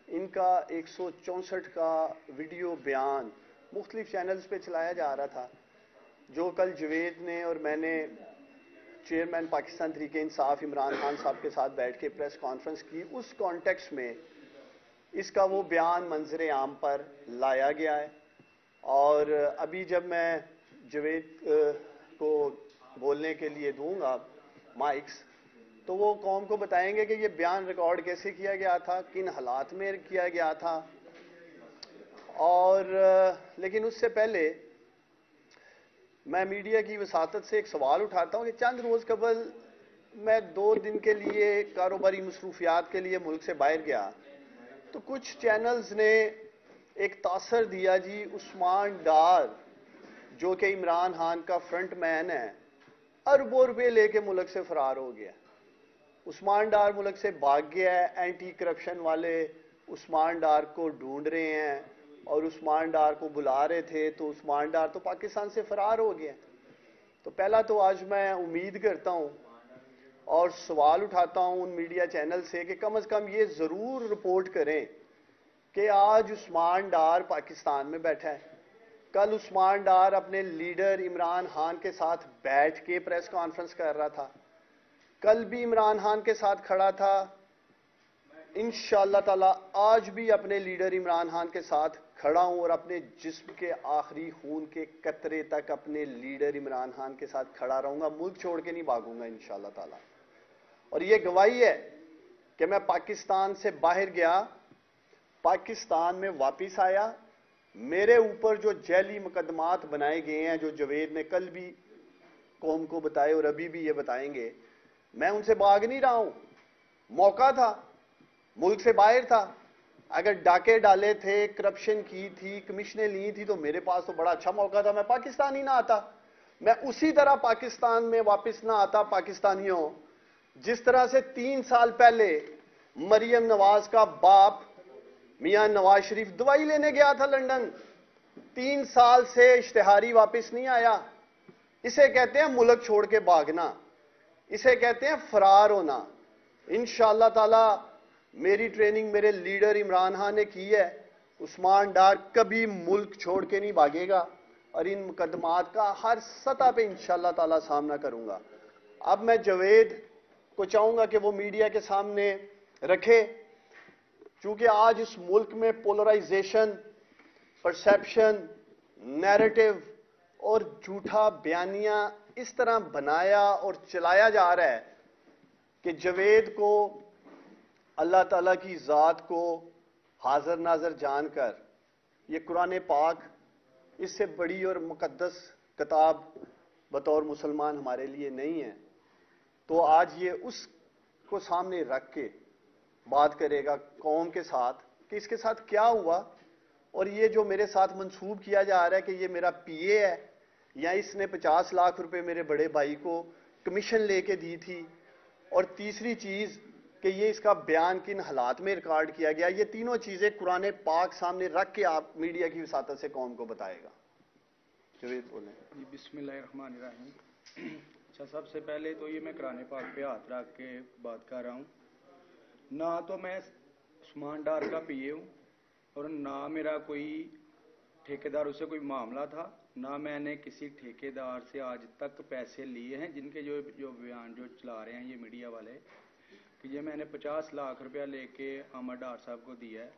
ان کا 164 کا ویڈیو بیان مختلف چینلز پہ چلایا جا رہا تھا، جو کل جوید نے اور میں نے چیئرمین پاکستان تحریک انصاف عمران خان صاحب کے ساتھ بیٹھ کے پریس کانفرنس کی، اس کانٹیکسٹ میں اس کا وہ بیان منظر عام پر لایا گیا ہے۔ اور ابھی جب میں جوید کو بولنے کے لیے دوں گا مائکس، تو وہ قوم کو بتائیں گے کہ یہ بیان ریکارڈ کیسے کیا گیا تھا، کن حالات میں کیا گیا تھا۔ اور لیکن اس سے پہلے میں میڈیا کی وساطت سے ایک سوال اٹھاتا ہوں کہ چند روز قبل میں 2 دن کے لیے کاروباری مصروفیات کے لیے ملک سے باہر گیا، تو کچھ چینلز نے ایک تاثر دیا جی عثمان ڈار جو کہ عمران خان کا فرنٹ مین ہے، اربوں روپے لے کے ملک سے فرار ہو گیا۔ عثمان ڈار ملک سے بھاگ گیا ہے، اینٹی کرپشن والے عثمان ڈار کو ڈھونڈ رہے ہیں اور عثمان ڈار کو بلا رہے تھے، تو عثمان ڈار تو پاکستان سے فرار ہو گیا۔ تو پہلا تو آج میں امید کرتا ہوں اور سوال اٹھاتا ہوں ان میڈیا چینل سے کہ کم از کم یہ ضرور رپورٹ کریں کہ آج عثمان ڈار پاکستان میں بیٹھا ہے، کل عثمان ڈار اپنے لیڈر عمران خان کے ساتھ بیٹھ کے پریس کانفرنس کر رہا تھا، کل بھی عمران خان کے ساتھ کھڑا تھا، انشاءاللہ تعالی آج بھی اپنے لیڈر عمران خان کے ساتھ کھڑا ہوں اور اپنے جسم کے آخری خون کے قطرے تک اپنے لیڈر عمران خان کے ساتھ کھڑا رہوں گا، ملک چھوڑ کے نہیں بھاگوں گا انشاءاللہ تعالی۔ اور یہ گواہی ہے کہ میں پاکستان سے باہر گیا، پاکستان میں واپس آیا، میرے اوپر جو جعلی مقدمات بنائے گئے ہیں، جو جوید نے کل بھی قوم کو بتائے اور ابھی بھی یہ بتائیں گے، میں ان سے بھاگ نہیں رہا ہوں۔ موقع تھا، ملک سے باہر تھا، اگر ڈاکے ڈالے تھے، کرپشن کی تھی، کمیشنیں لی تھی، تو میرے پاس تو بڑا اچھا موقع تھا، میں پاکستان ہی نہ آتا، میں اسی طرح پاکستان میں واپس نہ آتا پاکستانیوں، جس طرح سے 3 سال پہلے مریم نواز کا باپ میاں نواز شریف دوائی لینے گیا تھا لندن، 3 سال سے اشتہاری واپس نہیں آیا۔ اسے کہتے ہیں ملک چھوڑ کے بھاگنا، اسے کہتے ہیں فرار ہونا۔ انشاءاللہ تعالی میری ٹریننگ میرے لیڈر عمران خان نے کی ہے، عثمان ڈار کبھی ملک چھوڑ کے نہیں بھاگے گا اور ان مقدمات کا ہر سطح پہ انشاءاللہ تعالی سامنا کروں گا۔ اب میں جوید کو چاہوں گا کہ وہ میڈیا کے سامنے رکھے، چونکہ آج اس ملک میں پولرائزیشن، پرسیپشن، نیریٹو اور جھوٹا بیانیہ اس طرح بنایا اور چلایا جا رہا ہے کہ جوید کو اللہ تعالیٰ کی ذات کو حاضر ناظر جان کر یہ قرآن پاک اس سے بڑی اور مقدس کتاب بطور مسلمان ہمارے لیے نہیں ہے، تو آج یہ اس کو سامنے رکھ کے بات کرے گا قوم کے ساتھ کہ اس کے ساتھ کیا ہوا، اور یہ جو میرے ساتھ منسوب کیا جا رہا ہے کہ یہ میرا پی اے ہے یا اس نے 50 لاکھ روپے میرے بڑے بھائی کو کمیشن لے کے دی تھی، اور تیسری چیز کہ یہ اس کا بیان کن حالات میں ریکارڈ کیا گیا، یہ تینوں چیزیں قرآن پاک سامنے رکھ کے آپ میڈیا کی وساطت سے قوم کو بتائے گا۔ جوید بولیں۔ جی بسم اللہ الرحمن الرحیم۔ اچھا، سب سے پہلے تو یہ میں قرآن پاک پہ ہاتھ رکھ کے بات کر رہا ہوں، نہ تو میں عثمان ڈار کا پی اے ہوں اور نہ میرا کوئی ٹھیکیداروں سے کوئی معاملہ تھا، نہ میں نے کسی ٹھیکیدار سے آج تک پیسے لیے ہیں، جن کے جو بیان جو چلا رہے ہیں یہ میڈیا والے کہ یہ میں نے 50 لاکھ روپیہ لے کے احمد ڈار صاحب کو دیا ہے،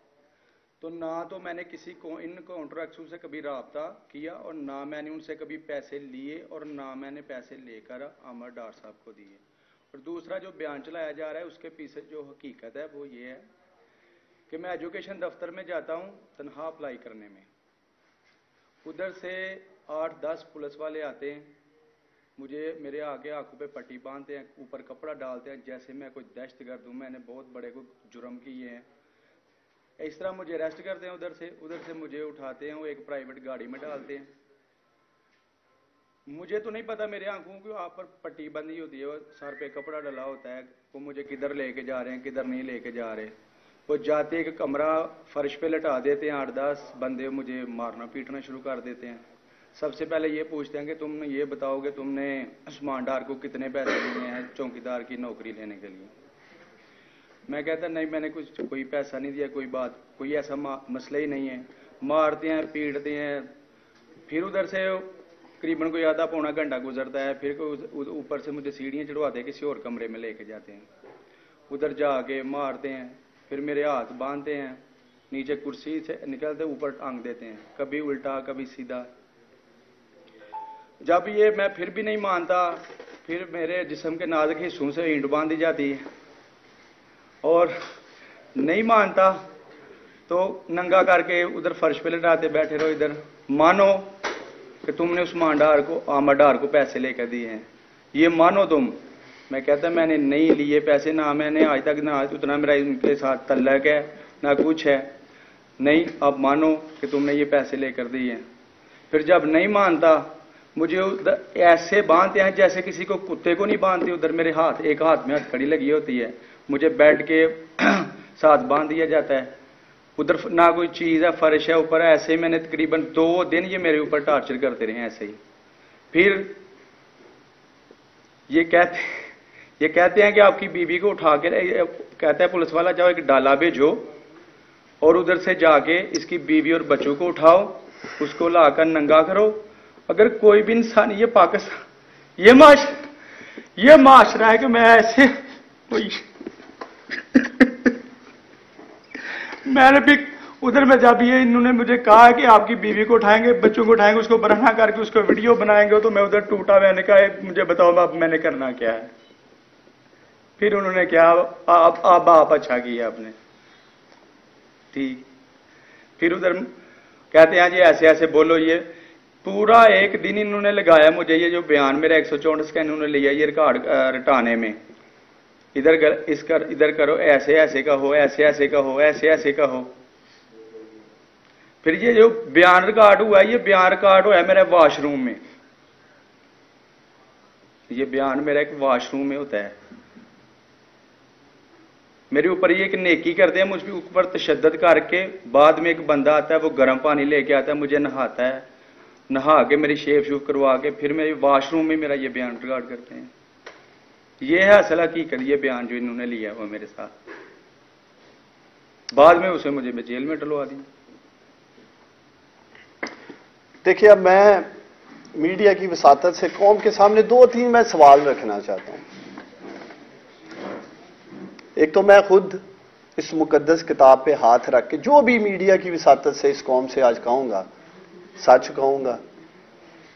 تو نہ تو میں نے کسی کو ان کانٹریکٹوں سے کبھی رابطہ کیا اور نہ میں نے ان سے کبھی پیسے لیے اور نہ میں نے پیسے لے کر احمد ڈار صاحب کو دیے۔ اور دوسرا جو بیان چلایا جا رہا ہے اس کے پیچھے جو حقیقت ہے وہ یہ ہے کہ میں ایجوکیشن دفتر میں جاتا ہوں تنخواہ اپلائی کرنے میں، ادھر سے 8-10 پولیس والے آتے ہیں، مجھے میرے آگے آنکھوں پہ پٹی باندھتے ہیں، اوپر کپڑا ڈالتے ہیں جیسے میں کوئی دہشت گرد ہوں، میں نے بہت بڑے کوئی جرم کیے ہیں، اس طرح مجھے اریسٹ کرتے ہیں، ادھر سے مجھے اٹھاتے ہیں، وہ ایک پرائیویٹ گاڑی میں ڈالتے ہیں۔ مجھے تو نہیں پتا، میرے آنکھوں کے آپ پر پٹی بندھی ہوتی ہے، سر پہ کپڑا ڈلا ہوتا ہے، وہ مجھے کدھر لے کے جا رہے ہیں کدھر نہیں لے کے جا رہے، وہ جاتے ایک کمرہ فرش پہ لٹا دیتے ہیں، 8-10 بندے مجھے مارنا پیٹنا شروع کر دیتے ہیں۔ سب سے پہلے یہ پوچھتے ہیں کہ تم یہ بتاؤ کہ تم نے عثمان ڈار کو کتنے پیسے دیے ہیں چوکیدار کی نوکری لینے کے لیے۔ میں کہتا نہیں میں نے کچھ کوئی پیسہ نہیں دیا, کوئی ایسا مسئلہ ہی نہیں ہے. مارتے ہیں, پیٹتے ہیں. پھر ادھر سے قریباً کوئی آدھا پونا گھنٹہ گزرتا ہے, پھر اوپر سے مجھے سیڑھیاں چڑھواتے ہیں, کسی اور کمرے میں لے کے جاتے ہیں, ادھر جا کے مارتے ہیں. پھر میرے ہاتھ باندھتے ہیں, نیچے کرسی سے نکلتے اوپر ٹانگ دیتے ہیں, کبھی الٹا کبھی سیدھا. جب یہ میں پھر بھی نہیں مانتا, پھر میرے جسم کے نازک حصوں سے اینٹ باندھی جاتی ہے, اور نہیں مانتا تو ننگا کر کے ادھر فرش پہ لٹاتے, بیٹھے رہو ادھر, مانو کہ تم نے عثمان ڈار کو, احمد ڈار کو پیسے لے کر دیے ہیں, یہ مانو تم. میں کہتا میں نے نہیں لیے پیسے, نہ میں نے آج تک نہ اتنا میرا ان کے ساتھ تعلق ہے نہ کچھ ہے. نہیں اب مانو کہ تم نے یہ پیسے لے کر دیے ہیں. پھر جب نہیں مانتا مجھے ایسے باندھتے ہیں جیسے کسی کو کتے کو نہیں باندھتے. ادھر میرے ہاتھ, ایک ہاتھ میں ہتھکڑی لگی ہوتی ہے, مجھے بیٹھ کے ساتھ باندھ دیا جاتا ہے. ادھر نہ کوئی چیز ہے, فرش ہے اوپر. ایسے ہی میں نے تقریباً 2 دن یہ میرے اوپر ٹارچر کرتے رہے ایسے ہی. پھر یہ کہتے ہیں کہ آپ کی بیوی کو اٹھا کے, کہتا ہے پولیس والا جاؤ ایک ڈالا بھیجو اور ادھر سے جا کے اس کی بیوی اور بچوں کو اٹھاؤ, اس کو لا کر ننگا کرو. اگر کوئی بھی انسان, یہ پاکستان یہ معاشرہ ہے کہ میں ایسے میں نے بھی ادھر میں جب یہ انہوں نے مجھے کہا کہ آپ کی بیوی کو اٹھائیں گے, بچوں کو اٹھائیں گے, اس کو برہنہ کر کے اس کو ویڈیو بنائیں گے, تو میں ادھر ٹوٹا. میں نے کہا مجھے بتاؤ اب میں نے کرنا کیا ہے. پھر انہوں نے کیا, آپ اچھا کیا آپ نے, ٹھیک. پھر ادھر کہتے ہیں جی ایسے ایسے بولو. یہ پورا ایک دن انہوں نے لگایا مجھے, یہ جو بیان میرا 164 کا انہوں نے لیا یہ ریکارڈ رٹانے میں. ادھر کرو, ایسے ایسے کا ہو, ایسے ایسے کا ہو, ایسے ایسے کا ہو. پھر یہ جو بیان ریکارڈ ہوا ہے, یہ بیان ریکارڈ ہوا ہے میرے واش روم میں. یہ بیان میرا ایک واش روم میں ہوتا ہے. میرے اوپر یہ ایک نیکی کرتے ہیں, مجھ کے اوپر تشدد کر کے. بعد میں ایک بندہ آتا ہے, وہ گرم پانی لے کے آتا ہے, مجھے نہاتا ہے, نہا کے میری شیو کروا کے پھر میرے واش روم میں میرا یہ بیان ریکارڈ کرتے ہیں. یہ ہے اصل حقیقت, یہ بیان جو انہوں نے لیا وہ میرے ساتھ. بعد میں اسے مجھے جیل میں ڈلوا دی. دیکھیے اب میں میڈیا کی وساطت سے قوم کے سامنے 2-3 میں سوال رکھنا چاہتا ہوں. ایک تو میں خود اس مقدس کتاب پہ ہاتھ رکھ کے جو بھی میڈیا کی وساطت سے اس قوم سے آج کہوں گا, سچ کہوں گا.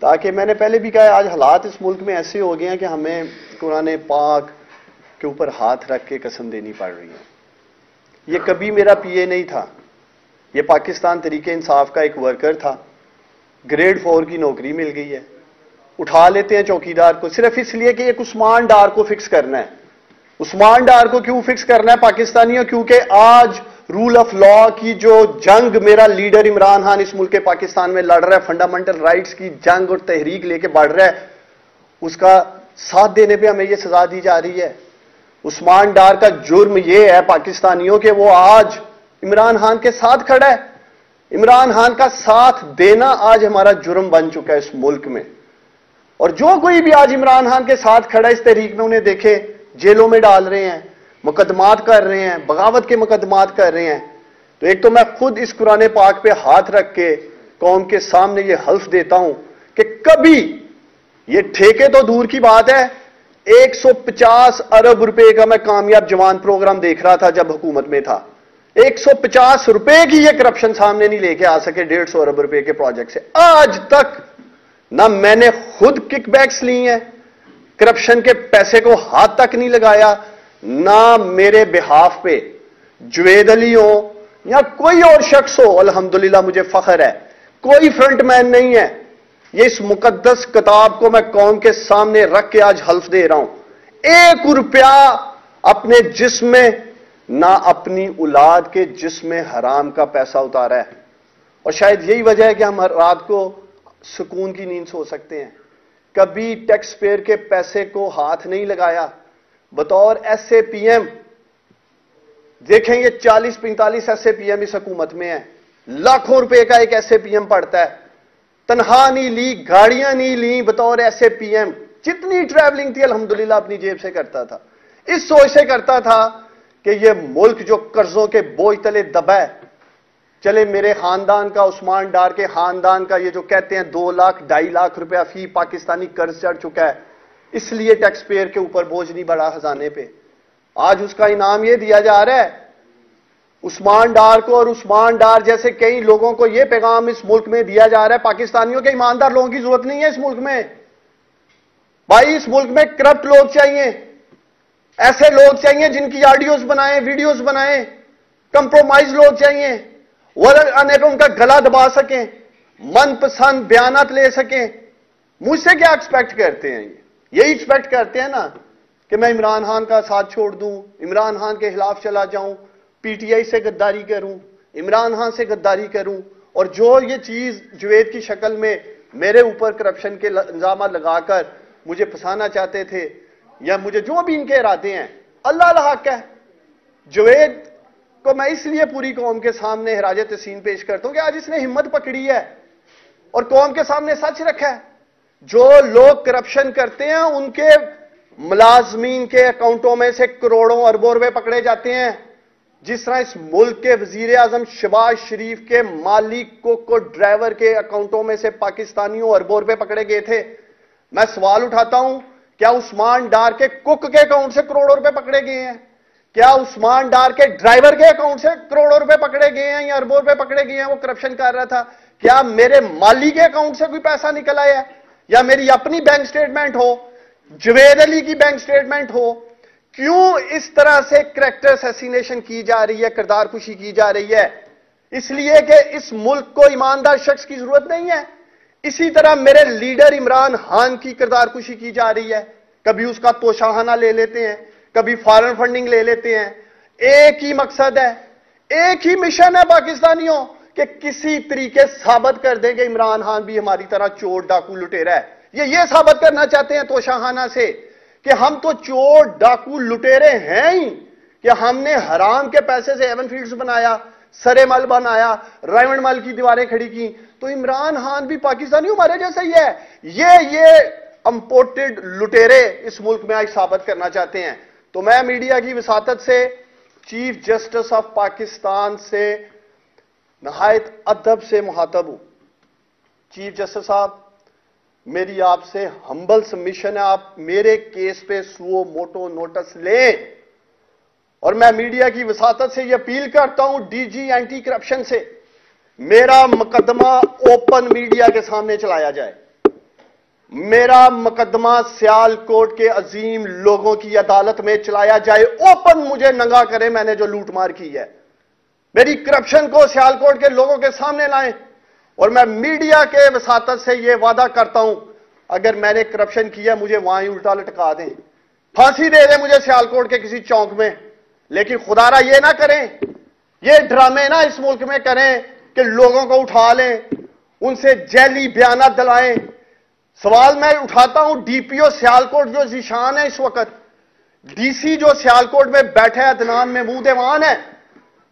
تاکہ میں نے پہلے بھی کہا, آج حالات اس ملک میں ایسے ہو گئے ہیں کہ ہمیں قرآن پاک کے اوپر ہاتھ رکھ کے قسم دینی پڑ رہی ہے. یہ کبھی میرا پی اے نہیں تھا, یہ پاکستان تحریک انصاف کا ایک ورکر تھا. گریڈ 4 کی نوکری مل گئی ہے. اٹھا لیتے ہیں چوکیدار کو صرف اس لیے کہ ایک عثمان ڈار کو فکس کرنا ہے. عثمان ڈار کو کیوں فکس کرنا ہے پاکستانیوں؟ کیونکہ آج رول آف لا کی جو جنگ میرا لیڈر عمران خان اس ملک پاکستان میں لڑ رہا ہے, فنڈامنٹل رائٹس کی جنگ اور تحریک لے کے بڑھ رہا ہے, اس کا ساتھ دینے پہ ہمیں یہ سزا دی جا رہی ہے. عثمان ڈار کا جرم یہ ہے پاکستانیوں کہ وہ آج عمران خان کے ساتھ کھڑا ہے. عمران خان کا ساتھ دینا آج ہمارا جرم بن چکا ہے اس ملک میں. اور جو کوئی بھی آج عمران خان کے ساتھ کھڑا ہے اس تحریک میں, انہیں دیکھے جیلوں میں ڈال رہے ہیں, مقدمات کر رہے ہیں, بغاوت کے مقدمات کر رہے ہیں. تو ایک تو میں خود اس قرآن پاک پہ ہاتھ رکھ کے قوم کے سامنے یہ حلف دیتا ہوں کہ کبھی, یہ ٹھیکے تو دور کی بات ہے, 150 ارب روپے کا میں کامیاب جوان پروگرام دیکھ رہا تھا جب حکومت میں تھا. 150 روپے کی یہ کرپشن سامنے نہیں لے کے آ سکے 150 ارب روپے کے پروجیکٹ سے. آج تک نہ میں نے خود کک بیکس لی ہیں, کرپشن کے پیسے کو ہاتھ تک نہیں لگایا, نہ میرے بہاف پہ جوید علی ہو یا کوئی اور شخص ہو. الحمدللہ مجھے فخر ہے, کوئی فرنٹ مین نہیں ہے. یہ اس مقدس کتاب کو میں قوم کے سامنے رکھ کے آج حلف دے رہا ہوں, 1 روپیہ اپنے جسم میں نہ اپنی اولاد کے جسم میں حرام کا پیسہ اتارا ہے. اور شاید یہی وجہ ہے کہ ہم رات کو سکون کی نیند سو سکتے ہیں. کبھی ٹیکس پیئر کے پیسے کو ہاتھ نہیں لگایا. بطور ایس اے پی ایم دیکھیں, یہ 40-45 ایس اے پی ایم اس حکومت میں ہیں. لاکھوں روپے کا ایک ایس اے پی ایم پڑتا ہے. تنخواہ نہیں لی, گاڑیاں نہیں لی, بطور ایس اے پی ایم جتنی ٹریولنگ تھی الحمدللہ اپنی جیب سے کرتا تھا. اس سوچ سے کرتا تھا کہ یہ ملک جو قرضوں کے بوجھ تلے دبا ہے، چلے میرے خاندان کا، عثمان ڈار کے خاندان کا، یہ جو کہتے ہیں 2 لاکھ 2.5 لاکھ روپیہ فی پاکستانی قرض چڑھ چکا ہے، اس لیے ٹیکس پیئر کے اوپر بوجھ نہیں بڑھا خزانے پہ. آج اس کا انعام یہ دیا جا رہا ہے عثمان ڈار کو، اور عثمان ڈار جیسے کئی لوگوں کو یہ پیغام اس ملک میں دیا جا رہا ہے، پاکستانیوں کے ایماندار لوگوں کی ضرورت نہیں ہے اس ملک میں. بھائی اس ملک میں کرپٹ لوگ چاہیے، ایسے لوگ چاہیے جن کی آڈیوز بنائیں، ویڈیوز بنائیں، کمپرومائز لوگ چاہیے، ورنہ ان کا گلا دبا سکیں، من پسند بیانات لے سکیں. مجھ سے کیا ایکسپیکٹ کرتے ہیں؟ یہی ایکسپیکٹ کرتے ہیں نا کہ میں عمران خان کا ساتھ چھوڑ دوں، عمران خان کے خلاف چلا جاؤں، پی ٹی آئی سے غداری کروں، عمران خان سے غداری کروں، اور جو یہ چیز جوید کی شکل میں میرے اوپر کرپشن کے الزامات لگا کر مجھے پھنسانا چاہتے تھے، یا مجھے جو بھی ان کے ارادے ہیں، اللہ الحق ہے. جوید کو میں اس لیے پوری قوم کے سامنے خراج تحسین پیش کرتا ہوں کہ آج اس نے ہمت پکڑی ہے اور قوم کے سامنے سچ رکھا ہے. جو لوگ کرپشن کرتے ہیں ان کے ملازمین کے اکاؤنٹوں میں سے کروڑوں اربوں روپے پکڑے جاتے ہیں، جس طرح اس ملک کے وزیر اعظم شہباز شریف کے مالک کو ڈرائیور کے اکاؤنٹوں میں سے پاکستانیوں اربوں روپے پکڑے گئے تھے. میں سوال اٹھاتا ہوں، کیا عثمان ڈار کے کک کے اکاؤنٹ سے کروڑوں روپے پکڑے گئے ہیں؟ کیا عثمان ڈار کے ڈرائیور کے اکاؤنٹ سے کروڑوں روپے پکڑے گئے ہیں یا اربوں روپے پکڑے گئے ہیں؟ وہ کرپشن کر رہا تھا. کیا میرے مالی کے اکاؤنٹ سے کوئی پیسہ نکل آیا ہے، یا میری اپنی بینک سٹیٹمنٹ ہو، جوید علی کی بینک سٹیٹمنٹ ہو؟ کیوں اس طرح سے کریکٹر اسیسینیشن کی جا رہی ہے، کردار کشی کی جا رہی ہے؟ اس لیے کہ اس ملک کو ایماندار شخص کی ضرورت نہیں ہے. اسی طرح میرے لیڈر عمران خان کی کردار کشی کی جا رہی ہے. کبھی اس کا توشاہانہ لے لیتے ہیں، کبھی فارن فنڈنگ لے لیتے ہیں. ایک ہی مقصد ہے، ایک ہی مشن ہے پاکستانیوں، کہ کسی طریقے ثابت کر دیں کہ عمران خان بھی ہماری طرح چور ڈاکو لٹیرا ہے. یہ ثابت کرنا چاہتے ہیں توشاہانہ سے کہ ہم تو چور ڈاکو لٹیرے ہیں ہی، کہ ہم نے حرام کے پیسے سے ایون فیلڈز بنایا، سرے مل بنایا، رائمنڈ مل کی دیواریں کھڑی کی. تو عمران خان بھی پاکستانی ہمارے جیسا ہی ہے. یہ امپورٹڈ لٹیرے اس ملک میں آج ثابت کرنا چاہتے ہیں. تو میں میڈیا کی وساطت سے چیف جسٹس آف پاکستان سے نہایت ادب سے مخاطب ہوں. چیف جسٹس صاحب، میری آپ سے ہمبل سبمیشن ہے، آپ میرے کیس پہ سو موٹو نوٹس لیں، اور میں میڈیا کی وساطت سے یہ اپیل کرتا ہوں ڈی جی اینٹی کرپشن سے، میرا مقدمہ اوپن میڈیا کے سامنے چلایا جائے. میرا مقدمہ سیال کوٹ کے عظیم لوگوں کی عدالت میں چلایا جائے. اوپن مجھے ننگا کرے میں نے جو لوٹ مار کی ہے، میری کرپشن کو سیال کوٹ کے لوگوں کے سامنے لائیں. اور میں میڈیا کے وساطت سے یہ وعدہ کرتا ہوں، اگر میں نے کرپشن کیا مجھے وہاں ہی الٹا لٹکا دیں، پھانسی دے دیں مجھے سیال کوٹ کے کسی چوک میں، لیکن خدارا یہ نہ کریں، یہ ڈرامے نہ اس ملک میں کریں کہ لوگوں کو اٹھا لیں، ان سے جعلی بیانات دلائیں. سوال میں اٹھاتا ہوں ڈی پی او سیال کوٹ جو ذیشان ہے اس وقت، ڈی سی جو سیال کوٹ میں بیٹھے عدنان محمود ایوان ہے،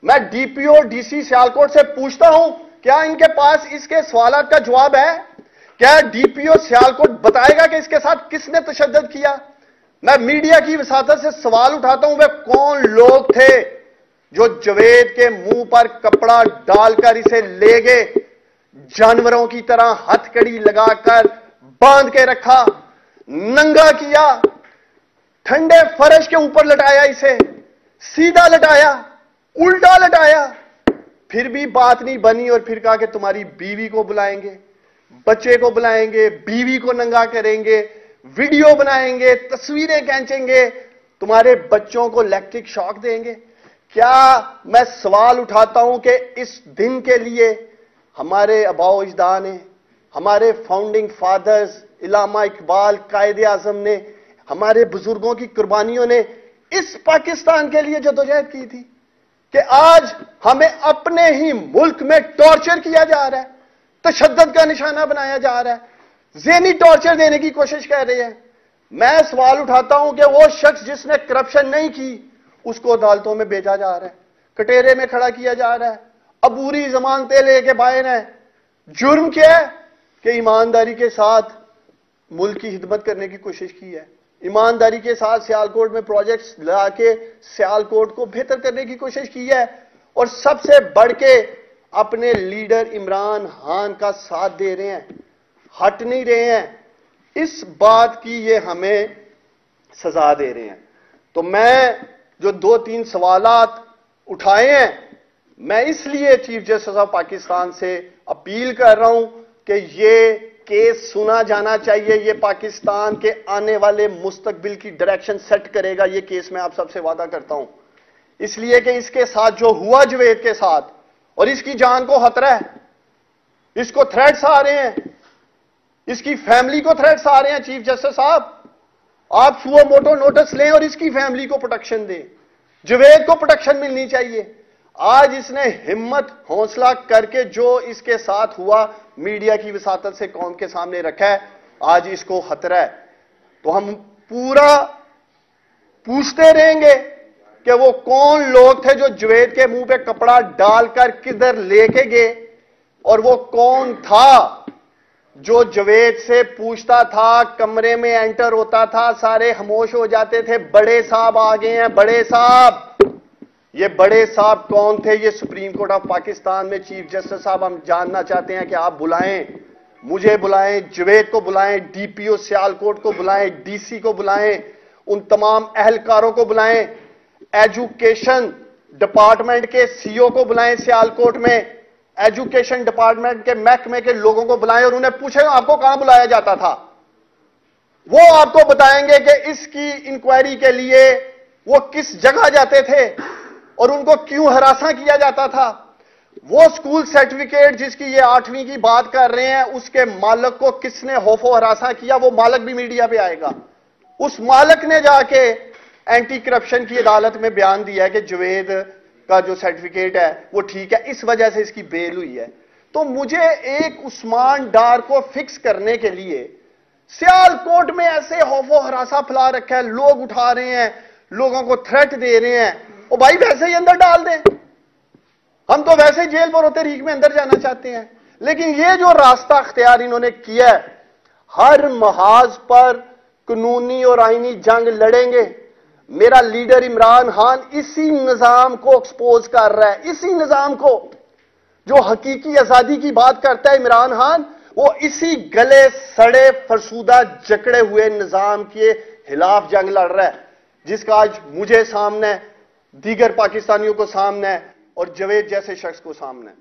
میں D P O D C سیال کوٹ سے پوچھتا ہوں کیا ان کے پاس اس کے سوالات کا جواب ہے؟ کیا ڈی پی او سیال کوٹ بتائے گا کہ اس کے ساتھ کس نے تشدد کیا؟ میں میڈیا کی وساطت سے سوال اٹھاتا ہوں وہ کون لوگ تھے جو جوید کے منہ پر کپڑا ڈال کر اسے لے گئے، جانوروں کی طرح ہتھ کڑی لگا کر باندھ کے رکھا، ننگا کیا، ٹھنڈے فرش کے اوپر لٹایا، اسے سیدھا لٹایا، الٹا لٹایا، پھر بھی بات نہیں بنی، اور پھر کہا کہ تمہاری بیوی کو بلائیں گے، بچے کو بلائیں گے، بیوی کو ننگا کریں گے، ویڈیو بنائیں گے، تصویریں کھینچیں گے، تمہارے بچوں کو الیکٹرک شاک دیں گے. کیا میں سوال اٹھاتا ہوں کہ اس دن کے لیے ہمارے آباء و اجداد نے، ہمارے فاؤنڈنگ فادرز، علامہ اقبال، قائد اعظم نے، ہمارے بزرگوں کی قربانیوں نے اس پاکستان کے لیے جدوجہد کی تھی، کہ آج ہمیں اپنے ہی ملک میں ٹارچر کیا جا رہا ہے، تشدد کا نشانہ بنایا جا رہا ہے، ذہنی ٹارچر دینے کی کوشش کر رہے ہیں. میں سوال اٹھاتا ہوں کہ وہ شخص جس نے کرپشن نہیں کی اس کو عدالتوں میں بھیجا جا رہا ہے، کٹہرے میں کھڑا کیا جا رہا ہے، عبوری ضمانتیں لے کے باہر ہیں. جرم کیا ہے؟ کہ ایمانداری کے ساتھ ملک کی خدمت کرنے کی کوشش کی ہے. ایمانداری کے ساتھ سیالکوٹ میں پروجیکٹس لا کے سیالکوٹ کو بہتر کرنے کی کوشش کی ہے، اور سب سے بڑھ کے اپنے لیڈر عمران خان کا ساتھ دے رہے ہیں، ہٹ نہیں رہے ہیں۔ اس بات کی یہ ہمیں سزا دے رہے ہیں۔ تو میں جو 2-3 سوالات اٹھائے ہیں، میں اس لیے چیف جسٹس آف پاکستان سے اپیل کر رہا ہوں کہ یہ کیس سنا جانا چاہیے، یہ پاکستان کے آنے والے مستقبل کی ڈائریکشن سیٹ کرے گا، یہ کیس میں آپ سب سے وعدہ کرتا ہوں، اس لیے کہ اس کے ساتھ جو ہوا جوید کے ساتھ، اور اس کی جان کو خطرہ ہے، اس کو تھریٹس آ رہے ہیں، اس کی فیملی کو تھریٹس آ رہے ہیں۔ چیف جسٹس صاحب، آپ سو موٹو نوٹس لیں اور اس کی فیملی کو پروٹیکشن دیں، جوید کو پروٹیکشن ملنی چاہیے۔ آج اس نے ہمت حوصلہ کر کے جو اس کے ساتھ ہوا میڈیا کی وساطت سے قوم کے سامنے رکھا ہے، آج اس کو خطرہ ہے۔ تو ہم پورا پوچھتے رہیں گے کہ وہ کون لوگ تھے جو جوید کے منہ پہ کپڑا ڈال کر کدھر لے کے گئے، اور وہ کون تھا جو جوید سے پوچھتا تھا، کمرے میں انٹر ہوتا تھا، سارے خاموش ہو جاتے تھے۔ بڑے صاحب آ گئے ہیں، بڑے صاحب۔ یہ بڑے صاحب کون تھے؟ یہ سپریم کورٹ آف پاکستان میں چیف جسٹس صاحب ہم جاننا چاہتے ہیں کہ آپ بلائیں، مجھے بلائیں، جوید کو بلائیں، ڈی پی او سیالکوٹ کو بلائیں، ڈی سی کو بلائیں، ان تمام اہلکاروں کو بلائیں، ایجوکیشن ڈپارٹمنٹ کے سی او کو بلائیں سیالکوٹ میں، ایجوکیشن ڈپارٹمنٹ کے محکمے کے لوگوں کو بلائیں اور انہیں پوچھیں آپ کو کہاں بلایا جاتا تھا۔ وہ آپ کو بتائیں گے کہ اس کی انکوائری کے لیے وہ کس جگہ جاتے تھے اور ان کو کیوں ہراساں کیا جاتا تھا۔ وہ سکول سرٹیفکیٹ جس کی یہ 8ویں کی بات کر رہے ہیں، اس کے مالک کو کس نے خوف و ہراساں کیا، وہ مالک بھی میڈیا پہ آئے گا۔ اس مالک نے جا کے اینٹی کرپشن کی عدالت میں بیان دیا ہے کہ جوید کا جو سرٹیفکیٹ ہے وہ ٹھیک ہے، اس وجہ سے اس کی بیل ہوئی ہے۔ تو مجھے ایک عثمان ڈار کو فکس کرنے کے لیے سیالکوٹ میں ایسے خوف و ہراساں پھیلا رکھا ہے، لوگ اٹھا رہے ہیں، لوگوں کو تھریٹ دے رہے ہیں، او بھائی ویسے ہی اندر ڈال دیں، ہم تو ویسے ہی جیل پر ہوتے ریک میں اندر جانا چاہتے ہیں۔ لیکن یہ جو راستہ اختیار انہوں نے کیا ہے، ہر محاذ پر قانونی اور آئینی جنگ لڑیں گے۔ میرا لیڈر عمران خان اسی نظام کو ایکسپوز کر رہا ہے، اسی نظام کو جو حقیقی آزادی کی بات کرتا ہے عمران خان، وہ اسی گلے سڑے فرسودہ جکڑے ہوئے نظام کے خلاف جنگ لڑ رہا ہے، جس کا آج مجھے سامنا ہے، دیگر پاکستانیوں کو سامنا ہے اور جوید جیسے شخص کو سامنا ہے۔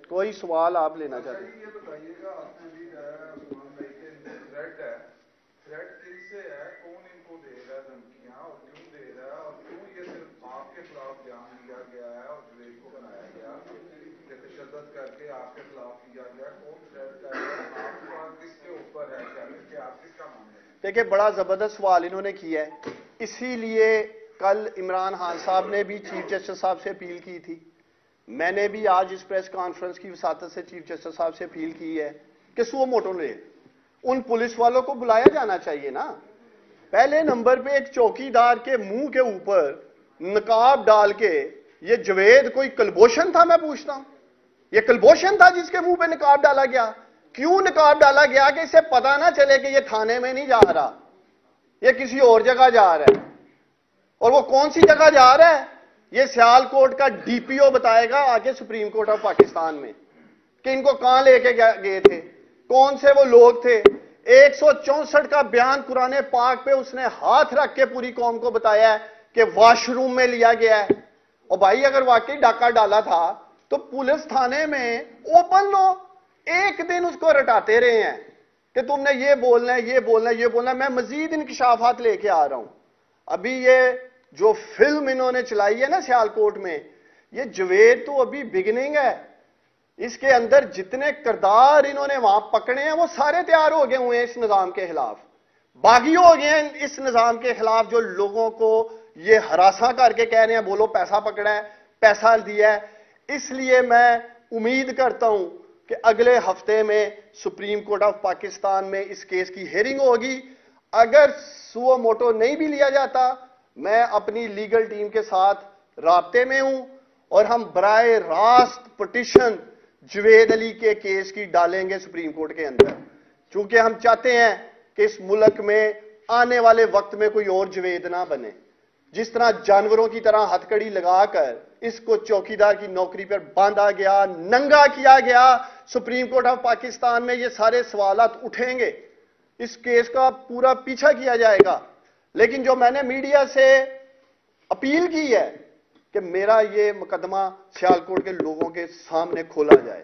کوئی سوال آپ لینا چاہتے ہیں؟ یہ بتائیے گا، آپ نے بھی عثمان بھائی کے تھریٹ ہے، تھریٹ کن سے ہے، کون ان کو دے رہا ہے دھمکیاں اور کیوں دے رہا ہے، اور کیوں یہ صرف آپ کے خلاف بیان دیا گیا ہے اور جوید کو بنایا گیا کہ تشدد کر کے آپ کے خلاف کیا گیا، کون تھریٹ کر رہا ہے، آپ کا کس کے اوپر ہے، کہ آپ کس کا مانتے ہیں؟ دیکھیں بڑا زبردست سوال انہوں نے کیا ہے، اسی لیے کل عمران خان صاحب نے بھی چیف جسٹس صاحب سے اپیل کی تھی، میں نے بھی آج اس پریس کانفرنس کی وساطت سے چیف جسٹس صاحب سے اپیل کی ہے کہ سو موٹو لے ان پولیس والوں کو بلایا جانا چاہیے نا۔ پہلے نمبر پہ ایک چوکیدار کے منہ کے اوپر نقاب ڈال کے، یہ جوید کوئی کلبوشن تھا؟ میں پوچھتا ہوں، یہ کلبوشن تھا جس کے منہ پہ نقاب ڈالا گیا؟ کیوں نقاب ڈالا گیا؟ کہ اسے پتا نہ چلے کہ یہ تھانے میں نہیں جا رہا، یہ کسی اور جگہ جا رہا ہے۔ اور وہ کون سی جگہ جا رہا ہے یہ سیالکوٹ کا ڈی پی او بتائے گا آگے سپریم کورٹ آف پاکستان میں کہ ان کو کہاں لے کے گئے تھے، کون سے وہ لوگ تھے۔ 164 کا بیان قرآن پاک پہ اس نے ہاتھ رکھ کے پوری قوم کو بتایا ہے کہ واش روم میں لیا گیا ہے۔ اور بھائی اگر واقعی ڈاکہ ڈالا تھا تو پولیس تھانے میں اوپن لو، ایک دن اس کو رٹاتے رہے ہیں کہ تم نے یہ بولنا ہے، یہ بولنا ہے، یہ بولنا ہے۔ میں مزید انکشافات لے کے آ رہا ہوں۔ ابھی یہ جو فلم انہوں نے چلائی ہے نا سیالکوٹ میں، یہ جوید تو ابھی بگننگ ہے، اس کے اندر جتنے کردار انہوں نے وہاں پکڑے ہیں وہ سارے تیار ہو گئے ہوئے ہیں اس نظام کے خلاف، باغی ہو گئے ہیں اس نظام کے خلاف جو لوگوں کو یہ ہراساں کر کے کہہ رہے ہیں بولو پیسہ پکڑا ہے، پیسہ دیا ہے۔ اس لیے میں امید کرتا ہوں کہ اگلے ہفتے میں سپریم کورٹ آف پاکستان میں اس کیس کی ہیئرنگ ہوگی۔ اگر سو موٹو نہیں بھی لیا جاتا، میں اپنی لیگل ٹیم کے ساتھ رابطے میں ہوں اور ہم براہ راست پٹیشن جوید علی کے کیس کی ڈالیں گے سپریم کورٹ کے اندر، چونکہ ہم چاہتے ہیں کہ اس ملک میں آنے والے وقت میں کوئی اور جوید نہ بنے۔ جس طرح جانوروں کی طرح ہتھ کڑی لگا کر اس کو چوکیدار کی نوکری پر باندھا گیا، ننگا کیا گیا، سپریم کورٹ آف پاکستان میں یہ سارے سوالات اٹھیں گے، اس کیس کا پورا پیچھا کیا جائے گا۔ لیکن جو میں نے میڈیا سے اپیل کی ہے کہ میرا یہ مقدمہ سیالکوٹ کے لوگوں کے سامنے کھولا جائے،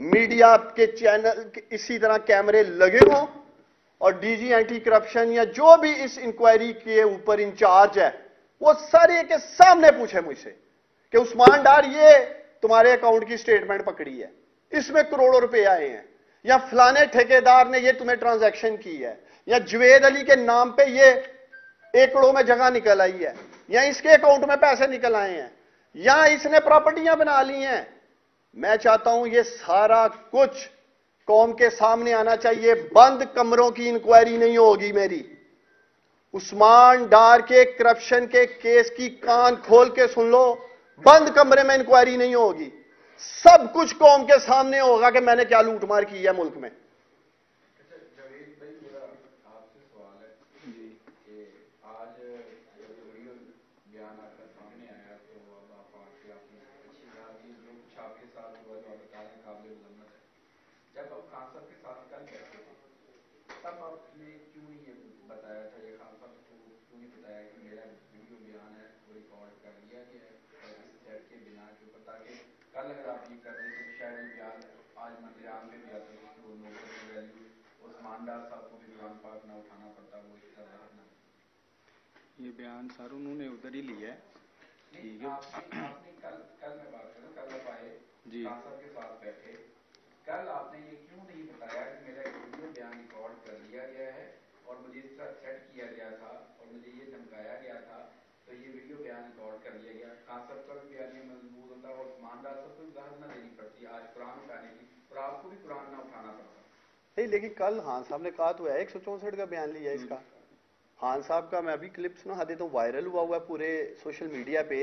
میڈیا کے چینل اسی طرح کیمرے لگے ہوں، اور ڈی جی اینٹی کرپشن یا جو بھی اس انکوائری کے اوپر انچارج ہے وہ سارے کے سامنے پوچھے مجھ سے کہ عثمان ڈار یہ تمہارے اکاؤنٹ کی سٹیٹمنٹ پکڑی ہے، اس میں کروڑوں روپے آئے ہیں، یا فلانے ٹھیکیدار نے یہ تمہیں ٹرانزیکشن کی ہے، یا جوید علی کے نام پہ یہ ایکڑوں میں جگہ نکل آئی ہے، یا اس کے اکاؤنٹ میں پیسے نکل آئے ہیں، یا اس نے پراپرٹیاں بنا لی ہیں۔ میں چاہتا ہوں یہ سارا کچھ قوم کے سامنے آنا چاہیے، بند کمروں کی انکوائری نہیں ہوگی میری۔ عثمان ڈار کے کرپشن کے کیس کی کان کھول کے سن لو، بند کمرے میں انکوائری نہیں ہوگی، سب کچھ قوم کے سامنے ہوگا کہ میں نے کیا لوٹ مار کی ہے ملک میں۔ جاوید بھائی میرا آپ سے سوال ہے کہ آج ویڈیو بیان آپ کا سامنے آیا تو اب آپ آ کے آپ نے اچھی بات کی، جو کچھ آپ کے ساتھ ہوا جو آپ بتا رہے ہیں قابل مذمت ہے۔ جب آپ خان صاحب کے ساتھ کل بیٹھے تھے تب آپ نے کیوں نہیں یہ بتایا تھا، یہ خان صاحب کو کیوں نہیں بتایا کہ میرا ویڈیو بیان ہے وہ ریکارڈ کر لیا گیا ہے اس تھریٹ کے بنا کے اوپر، تاکہ کل اگر آپ یہ کر دیتے تو شاید یہ بیان آج منظرعام میں بھی آتا جس کو نوبل کی ویلیو عثمان ڈار صاحب کو بھی قرآن پاک نہ اٹھانا پڑتا، وہ اس کا ظاہر نہ۔ یہ بیان سر انہوں نے ادھر ہی لیا ہے۔ نہیں آپ نے کل میں بات کروں، کل آپ آئے جی خان صاحب کے ساتھ بیٹھے، کل آپ نے یہ کیوں نہیں بتایا کہ میرا ویڈیو بیان ریکارڈ کر لیا گیا ہے اور مجھے اس طرح تھریٹ کیا گیا تھا اور مجھے یہ دھمکایا گیا تھا، تو یہ ویڈیو بیان ریکارڈ کر لیا گیا۔ خان صاحب کا بھی بیان مضبوط ہوتا ہے اور عثمان ڈار صاحب کو بھی ظاہر نہ دینی پڑتی آج قرآن اٹھانے کی، اور آپ کو بھی قرآن نہ اٹھانا پڑتا۔ نہیں لیکن کل خان صاحب نے کہا تو ہے 164 کا بیان لیا اس کا۔ خان صاحب کا میں ابھی کلپ سنا دیتا ہوں، وائرل ہوا ہے پورے سوشل میڈیا پہ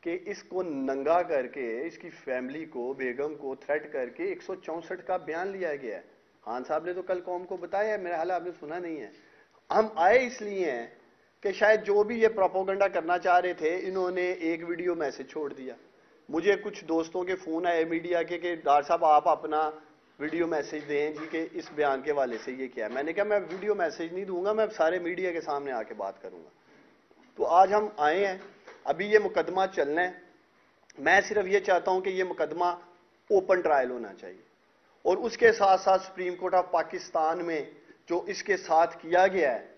کہ اس کو ننگا کر کے اس کی فیملی کو، بیگم کو تھریٹ کر کے 164 کا بیان لیا گیا ہے۔ خان صاحب نے تو کل قوم کو بتایا ہے، میرا حال آپ نے سنا نہیں ہے۔ ہم آئے اس لیے ہیں کہ شاید جو بھی یہ پروپیگنڈا کرنا چاہ رہے تھے انہوں نے ایک ویڈیو میسج چھوڑ دیا۔ مجھے کچھ دوستوں کے فون آئے میڈیا کے کہ ڈار صاحب آپ اپنا ویڈیو میسج دیں جی کہ اس بیان کے والے سے یہ کیا ہے۔ میں نے کہا میں ویڈیو میسج نہیں دوں گا، میں سارے میڈیا کے سامنے آ کے بات کروں گا۔ تو آج ہم آئے ہیں، ابھی یہ مقدمہ چلنا ہے، میں صرف یہ چاہتا ہوں کہ یہ مقدمہ اوپن ٹرائل ہونا چاہیے، اور اس کے ساتھ ساتھ سپریم کورٹ آف پاکستان میں جو اس کے ساتھ کیا گیا ہے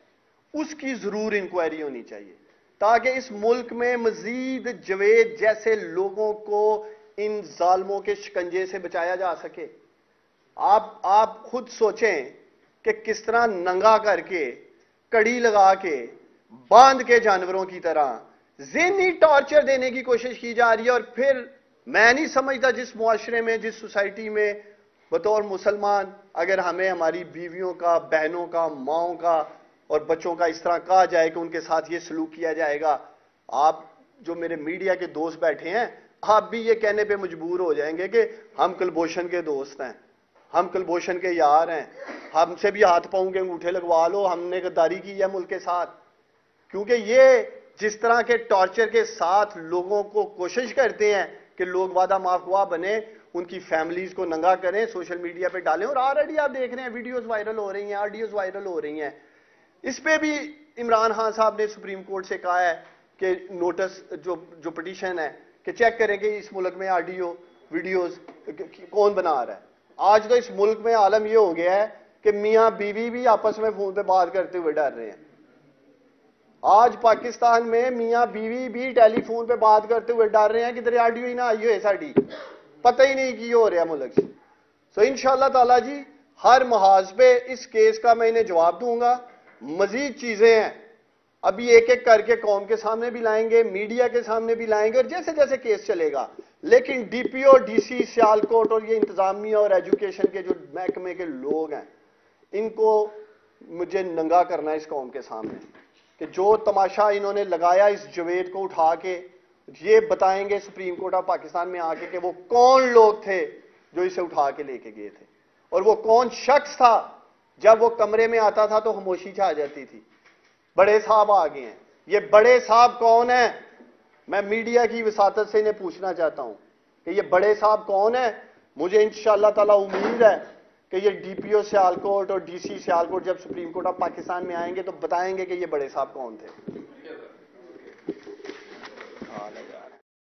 اس کی ضرور انکوائری ہونی چاہیے، تاکہ اس ملک میں مزید جوید جیسے لوگوں کو ان ظالموں کے شکنجے سے بچایا جا سکے۔ آپ خود سوچیں کہ کس طرح ننگا کر کے، کڑی لگا کے، باندھ کے جانوروں کی طرح ذہنی ٹارچر دینے کی کوشش کی جا رہی ہے، اور پھر میں نہیں سمجھتا جس معاشرے میں، جس سوسائٹی میں بطور مسلمان اگر ہمیں ہماری بیویوں کا، بہنوں کا، ماؤں کا اور بچوں کا اس طرح کہا جائے کہ ان کے ساتھ یہ سلوک کیا جائے گا، آپ جو میرے میڈیا کے دوست بیٹھے ہیں آپ بھی یہ کہنے پہ مجبور ہو جائیں گے کہ ہم کلبھوشن کے دوست ہیں، ہم کلبھوشن کے یار ہیں، ہم سے بھی ہاتھ پاؤں کے انگوٹھے لگوا لو، ہم نے غداری کی ہے ملک کے ساتھ۔ کیونکہ یہ جس طرح کے ٹارچر کے ساتھ لوگوں کو کوشش کرتے ہیں کہ لوگ وعدہ معاف خواہ بنے، ان کی فیملیز کو ننگا کریں، سوشل میڈیا پہ ڈالیں، اور آلریڈی آپ دیکھ رہے ہیں ویڈیوز وائرل ہو رہی ہیں، آڈیوز وائرل ہو رہی ہیں۔ اس پہ بھی عمران خان صاحب نے سپریم کورٹ سے کہا ہے کہ نوٹس جو پٹیشن ہے کہ چیک کریں کہ اس ملک میں آڈیو ویڈیوز کون بنا رہا ہے۔ آج تو اس ملک میں عالم یہ ہو گیا ہے کہ میاں بیوی بھی آپس میں فون پہ بات کرتے ہوئے ڈر رہے ہیں۔ آج پاکستان میں میاں بیوی بھی ٹیلی فون پہ بات کرتے ہوئے ڈر رہے ہیں کہ تیرے آڈیو ہی نہ آئی ہوئے ساڑی، پتہ ہی نہیں کی ہو رہا ملک سے۔ سو انشاءاللہ تعالیٰ جی ہر محاذ پہ اس کیس کا میں انہیں جواب دوں گا۔ مزید چیزیں ہیں ابھی ایک ایک کر کے قوم کے سامنے بھی لائیں گے، میڈیا کے سامنے بھی لائیں گے، اور جیسے جیسے کیس چلے گا۔ لیکن ڈی پی او، ڈی سی، سیالکوٹ اور یہ انتظامیہ اور ایجوکیشن کے جو محکمے کے لوگ ہیں ان کو مجھے ننگا کرنا ہے اس قوم کے سامنے کہ جو تماشا انہوں نے لگایا اس جوید کو اٹھا کے، یہ بتائیں گے سپریم کورٹ آف پاکستان میں آ کے کہ وہ کون لوگ تھے جو اسے اٹھا کے لے کے گئے تھے. اور وہ کون شخص تھا؟ جب وہ کمرے میں آتا تھا تو خاموشی چھا جاتی تھی. بڑے صاحب آ گئے ہیں. یہ بڑے صاحب کون ہیں؟ میں میڈیا کی وساطت سے انہیں پوچھنا چاہتا ہوں کہ یہ بڑے صاحب کون ہیں. مجھے انشاءاللہ تعالی امید ہے کہ یہ ڈی پی او سیالکوٹ اور ڈی سی سیالکوٹ جب سپریم کورٹ آف پاکستان میں آئیں گے تو بتائیں گے کہ یہ بڑے صاحب کون تھے.